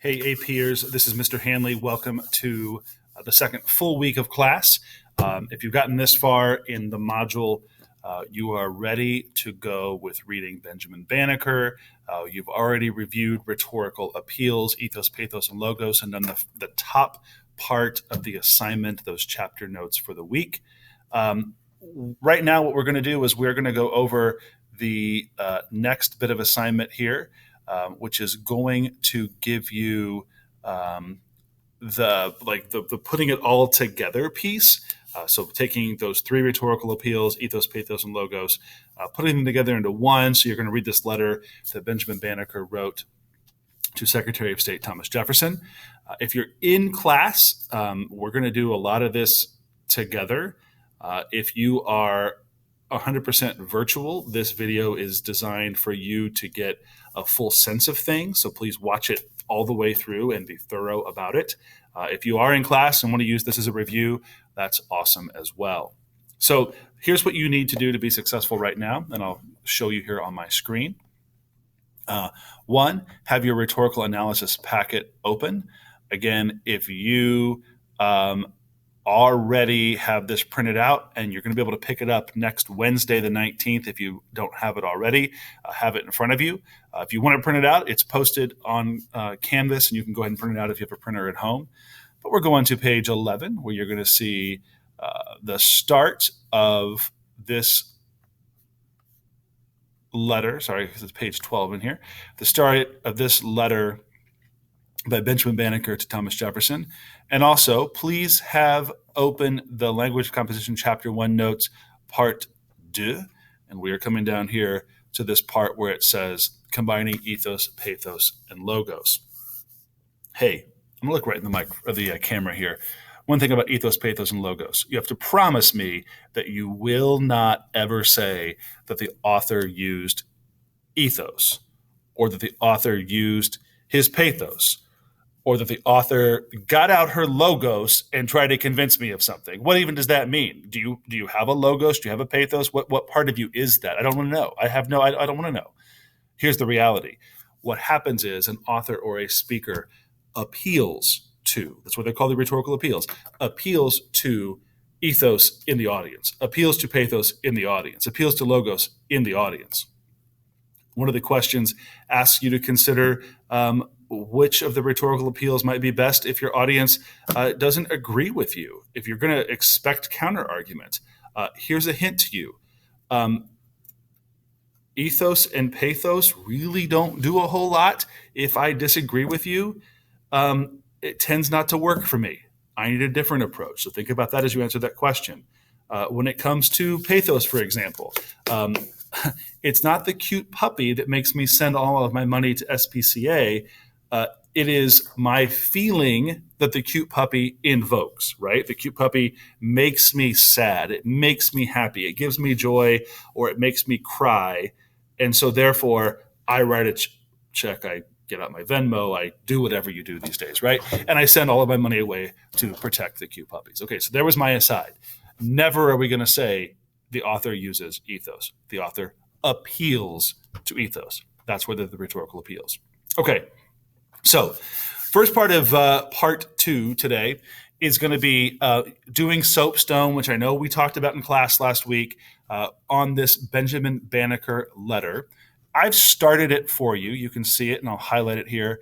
Hey, APers, this is Mr. Hanley. Welcome to the second full week of class. If you've gotten this far in the module, you are ready to go with reading Benjamin Banneker. You've already reviewed rhetorical appeals, ethos, pathos, and logos, and done the top part of the assignment, those chapter notes for the week. Right now, what we're going to do is we're going to go over the next bit of assignment here. Which is going to give you the putting it all together piece. So taking those three rhetorical appeals, ethos, pathos, and logos, putting them together into one. So you're going to read this letter that Benjamin Banneker wrote to Secretary of State Thomas Jefferson. If you're in class, we're going to do a lot of this together. If you are 100% virtual, this video is designed for you to get a full sense of things. So please watch it all the way through and be thorough about it. If you are in class and want to use this as a review, that's awesome as well. So here's what you need to do to be successful right now, and I'll show you here on my screen. One, have your rhetorical analysis packet open. Again, if you already have this printed out and you're going to be able to pick it up next Wednesday the 19th. If you don't have it already, have it in front of you. If you want to print it out, it's posted on Canvas and you can go ahead and print it out if you have a printer at home. But we're going to page 11 where you're going to see the start of this letter. Sorry, because it's page 12 in here. The start of this letter by Benjamin Banneker to Thomas Jefferson. And also, please have open the Language Composition Chapter 1 notes, Part 2. And we are coming down here to this part where it says, combining ethos, pathos, and logos. Hey, I'm going to look right in the camera here. One thing about ethos, pathos, and logos. You have to promise me that you will not ever say that the author used ethos, or that the author used his pathos, or that the author got out her logos and tried to convince me of something. What even does that mean? Do you have a logos? Do you have a pathos? What part of you is that? I don't want to know. I don't want to know. Here's the reality. What happens is an author or a speaker appeals to, that's what they call the rhetorical appeals, appeals to ethos in the audience, appeals to pathos in the audience, appeals to logos in the audience. One of the questions asks you to consider which of the rhetorical appeals might be best if your audience doesn't agree with you, if you're going to expect counter-argument. Here's a hint to you. Ethos and pathos really don't do a whole lot. If I disagree with you, it tends not to work for me. I need a different approach. So think about that as you answer that question. When it comes to pathos, for example, it's not the cute puppy that makes me send all of my money to SPCA. It is my feeling that the cute puppy invokes, right? The cute puppy makes me sad. It makes me happy. It gives me joy, or it makes me cry. And so therefore, I write a check. I get out my Venmo. I do whatever you do these days, right? And I send all of my money away to protect the cute puppies. Okay, so there was my aside. Never are we going to say the author uses ethos. The author appeals to ethos. That's where the rhetorical appeals. Okay. So first part of part 2 today is going to be doing soapstone, which I know we talked about in class last week on this Benjamin Banneker letter. I've started it for you. You can see it, and I'll highlight it here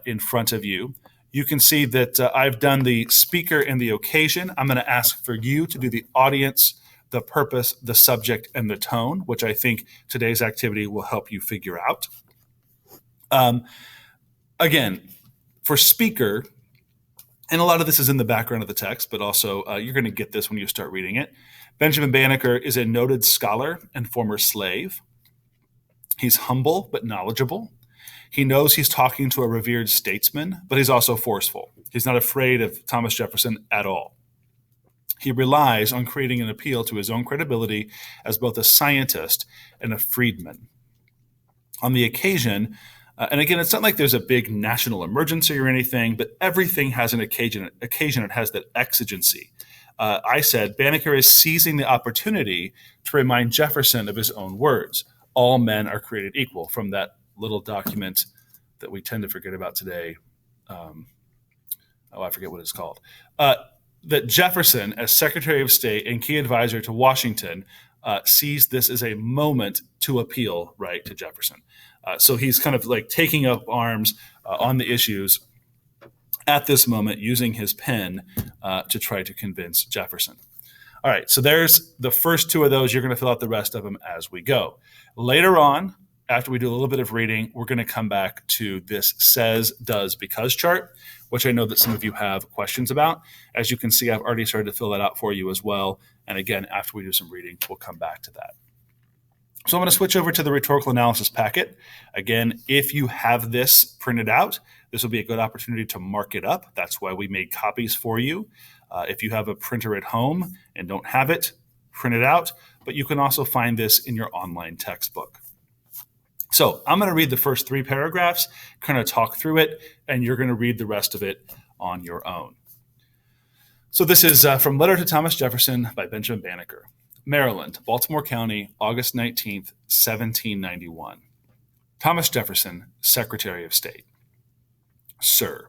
in front of you. You can see that I've done the speaker and the occasion. I'm going to ask for you to do the audience, the purpose, the subject, and the tone, which I think today's activity will help you figure out. Again, for speaker, and a lot of this is in the background of the text, but also you're going to get this when you start reading it. Benjamin Banneker is a noted scholar and former slave. He's humble but knowledgeable. He knows he's talking to a revered statesman, but he's also forceful. He's not afraid of Thomas Jefferson at all. He relies on creating an appeal to his own credibility as both a scientist and a freedman. On the occasion, and again, it's not like there's a big national emergency or anything, but everything has an occasion. It has that exigency. I said Banneker is seizing the opportunity to remind Jefferson of his own words. All men are created equal, from that little document that we tend to forget about today, oh, I forget what it's called. Uh, that Jefferson, as Secretary of State and key advisor to Washington, sees this as a moment to appeal, right, to Jefferson. So he's kind of like taking up arms on the issues at this moment, using his pen to try to convince Jefferson. All right, so there's the first two of those. You're going to fill out the rest of them as we go. Later on, after we do a little bit of reading, we're going to come back to this says, does, because chart, which I know that some of you have questions about. As you can see, I've already started to fill that out for you as well. And again, after we do some reading, we'll come back to that. So I'm going to switch over to the rhetorical analysis packet. Again, if you have this printed out, this will be a good opportunity to mark it up. That's why we made copies for you. If you have a printer at home and don't have it, print it out. But you can also find this in your online textbook. So I'm going to read the first three paragraphs, kind of talk through it, and you're going to read the rest of it on your own. So this is from Letter to Thomas Jefferson by Benjamin Banneker. Maryland, Baltimore County, August 19th, 1791. Thomas Jefferson, Secretary of State. Sir,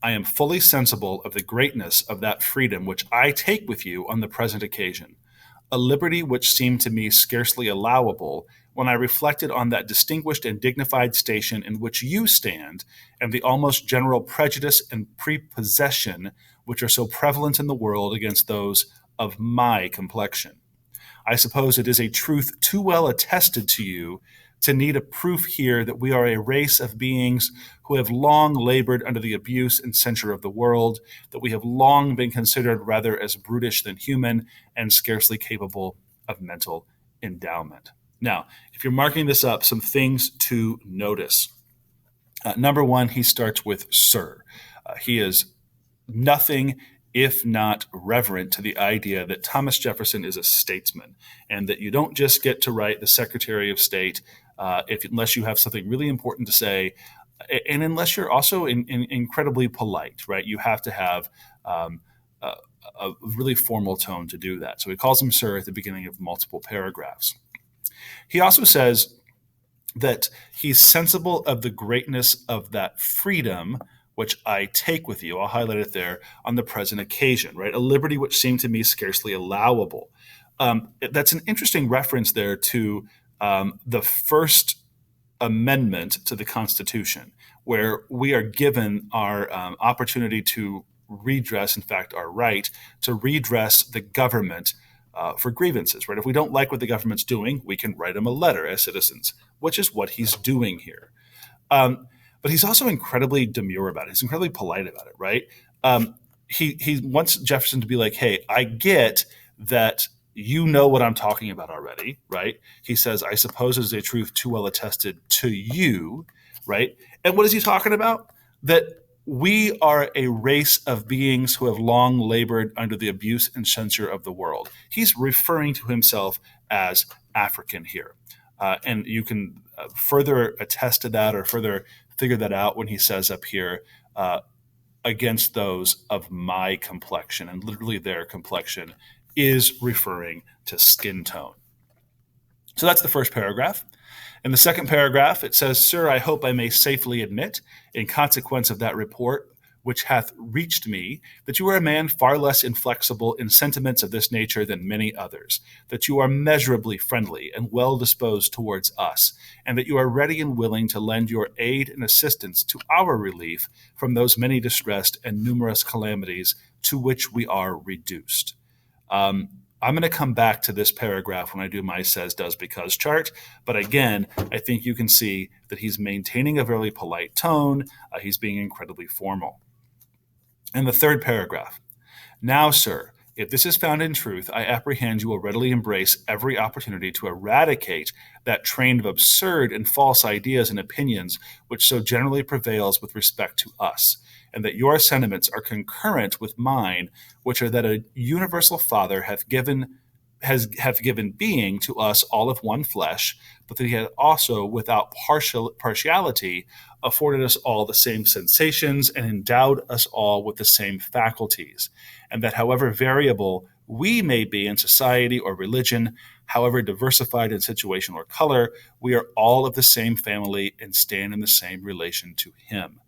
I am fully sensible of the greatness of that freedom which I take with you on the present occasion, a liberty which seemed to me scarcely allowable when I reflected on that distinguished and dignified station in which you stand, and the almost general prejudice and prepossession which are so prevalent in the world against those of my complexion. I suppose it is a truth too well attested to you to need a proof here that we are a race of beings who have long labored under the abuse and censure of the world, that we have long been considered rather as brutish than human, and scarcely capable of mental endowment. Now, if you're marking this up, some things to notice. Number one, he starts with sir. He is nothing if not reverent to the idea that Thomas Jefferson is a statesman, and that you don't just get to write the Secretary of State unless you have something really important to say, and unless you're also incredibly polite, right? You have to have a really formal tone to do that. So he calls him sir at the beginning of multiple paragraphs. He also says that he's sensible of the greatness of that freedom which I take with you, I'll highlight it there, on the present occasion, right? A liberty which seemed to me scarcely allowable. That's an interesting reference there to the First Amendment to the Constitution, where we are given our opportunity to redress, in fact, our right to redress the government for grievances, right? If we don't like what the government's doing, we can write them a letter as citizens, which is what he's doing here. But he's also incredibly demure about it. He's incredibly polite about it, right? He wants Jefferson to be like, hey, I get that you know what I'm talking about already, right? He says, I suppose it is a truth too well attested to you, right? And what is he talking about? That we are a race of beings who have long labored under the abuse and censure of the world. He's referring to himself as African here. And you can further attest to that or further figure that out when he says up here, against those of my complexion. And literally their complexion is referring to skin tone. So that's the first paragraph. In the second paragraph, it says, Sir, I hope I may safely admit, in consequence of that report which hath reached me, that you are a man far less inflexible in sentiments of this nature than many others, that you are measurably friendly and well disposed towards us, and that you are ready and willing to lend your aid and assistance to our relief from those many distressed and numerous calamities to which we are reduced. I'm going to come back to this paragraph when I do my says, does, because chart. But again, I think you can see that he's maintaining a very polite tone. He's being incredibly formal. In the third paragraph, now, sir, if this is found in truth, I apprehend you will readily embrace every opportunity to eradicate that train of absurd and false ideas and opinions which so generally prevails with respect to us, and that your sentiments are concurrent with mine, which are that a universal Father hath given being to us all of one flesh, but that he hath also, without partiality, afforded us all the same sensations and endowed us all with the same faculties, and that however variable we may be in society or religion, however diversified in situation or color, we are all of the same family and stand in the same relation to him.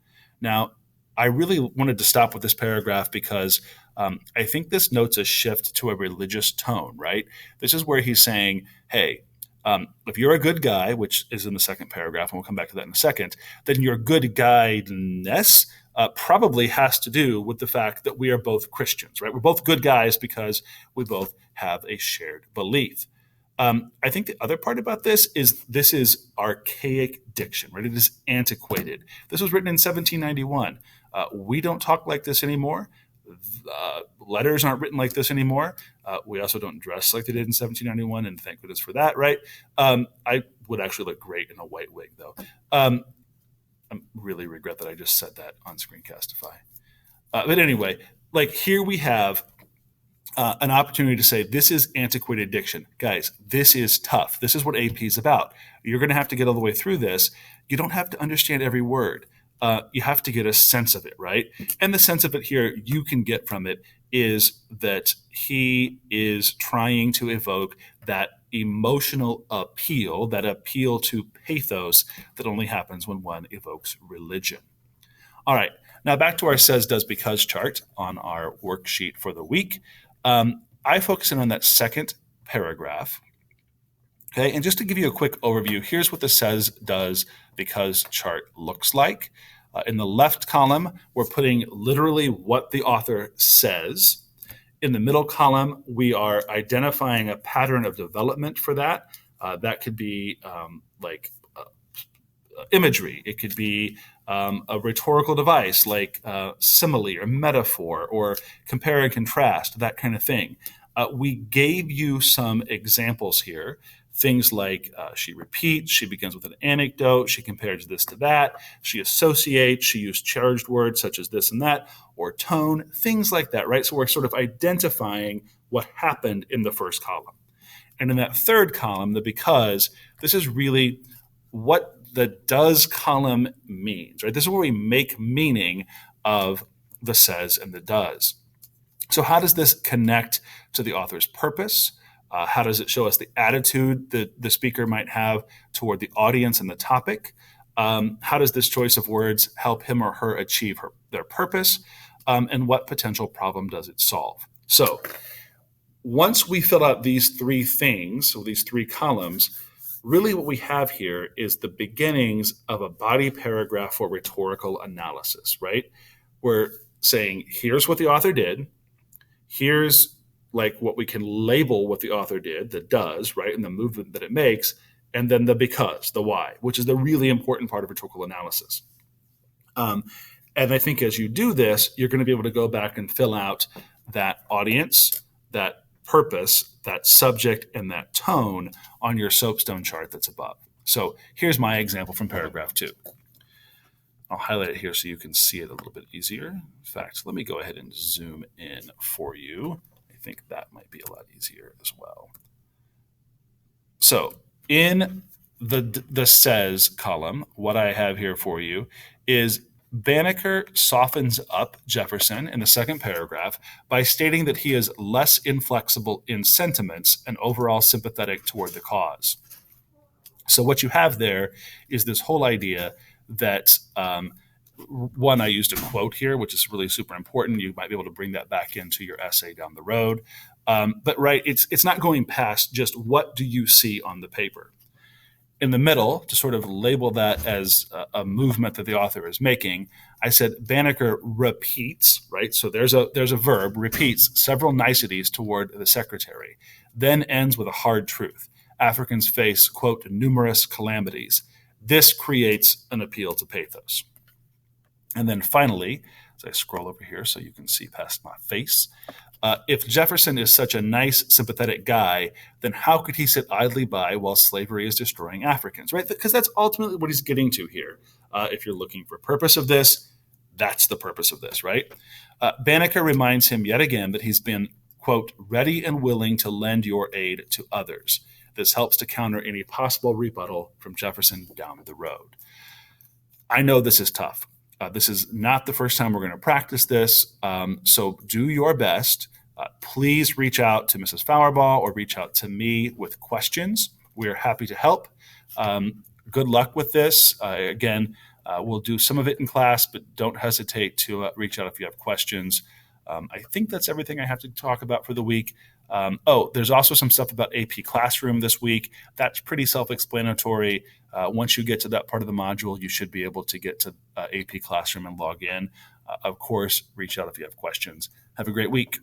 Now, I really wanted to stop with this paragraph because I think this notes a shift to a religious tone, right? This is where he's saying, hey, if you're a good guy, which is in the second paragraph, and we'll come back to that in a second, then your good guyness probably has to do with the fact that we are both Christians, right? We're both good guys because we both have a shared belief. I think the other part about this is archaic diction, right? It is antiquated. This was written in 1791. We don't talk like this anymore. Letters aren't written like this anymore. We also don't dress like they did in 1791, and thank goodness for that, right? I would actually look great in a white wig, though. I really regret that I just said that on Screencastify. But anyway, like here we have an opportunity to say this is antiquated diction. Guys, this is tough. This is what AP is about. You're going to have to get all the way through this. You don't have to understand every word. You have to get a sense of it, right? And the sense of it here you can get from it is that he is trying to evoke that emotional appeal, that appeal to pathos that only happens when one evokes religion. All right, now back to our says, does, because chart on our worksheet for the week. I focus in on that second paragraph. Okay, and just to give you a quick overview, here's what the says, does, because chart looks like. In the left column, we're putting literally what the author says. In the middle column, we are identifying a pattern of development for that. That could be imagery. It could be a rhetorical device like simile or metaphor or compare and contrast, that kind of thing. We gave you some examples here. Things like she repeats, she begins with an anecdote, she compares this to that, she associates, she used charged words such as this and that, or tone, things like that, right? So we're sort of identifying what happened in the first column. And in that third column, the because, this is really what the does column means, right? This is where we make meaning of the says and the does. So how does this connect to the author's purpose? How does it show us the attitude that the speaker might have toward the audience and the topic? How does this choice of words help him or her achieve their purpose? And what potential problem does it solve? So once we fill out these three things, so these three columns, really what we have here is the beginnings of a body paragraph for rhetorical analysis, right? We're saying, here's what the author did. Here's like what we can label what the author did, the does, right? And the movement that it makes. And then the because, the why, which is the really important part of rhetorical analysis. And I think as you do this, you're going to be able to go back and fill out that audience, that purpose, that subject, and that tone on your soapstone chart that's above. So here's my example from paragraph 2. I'll highlight it here so you can see it a little bit easier. In fact, let me go ahead and zoom in for you. I think that might be a lot easier as well. So in the says column, what I have here for you is Banneker softens up Jefferson in the second paragraph by stating that he is less inflexible in sentiments and overall sympathetic toward the cause. So what you have there is this whole idea that one, I used a quote here, which is really super important. You might be able to bring that back into your essay down the road. But right, it's not going past just what do you see on the paper. In the middle, to sort of label that as a movement that the author is making, I said Banneker repeats, right? So there's a verb, repeats several niceties toward the secretary, then ends with a hard truth. Africans face, quote, numerous calamities. This creates an appeal to pathos. And then finally, as I scroll over here so you can see past my face, if Jefferson is such a nice, sympathetic guy, then how could he sit idly by while slavery is destroying Africans, right? Because that's ultimately what he's getting to here. If you're looking for purpose of this, that's the purpose of this, right? Banneker reminds him yet again that he's been, quote, ready and willing to lend your aid to others. This helps to counter any possible rebuttal from Jefferson down the road. I know this is tough. This is not the first time we're going to practice this, so do your best. Please reach out to Mrs. Fauerball or reach out to me with questions. We are happy to help. Good luck with this. Again, We'll do some of it in class, but don't hesitate to reach out if you have questions. I think that's everything I have to talk about for the week. There's also some stuff about AP Classroom this week. That's pretty self-explanatory. Once you get to that part of the module, you should be able to get to AP Classroom and log in. Of course, reach out if you have questions. Have a great week.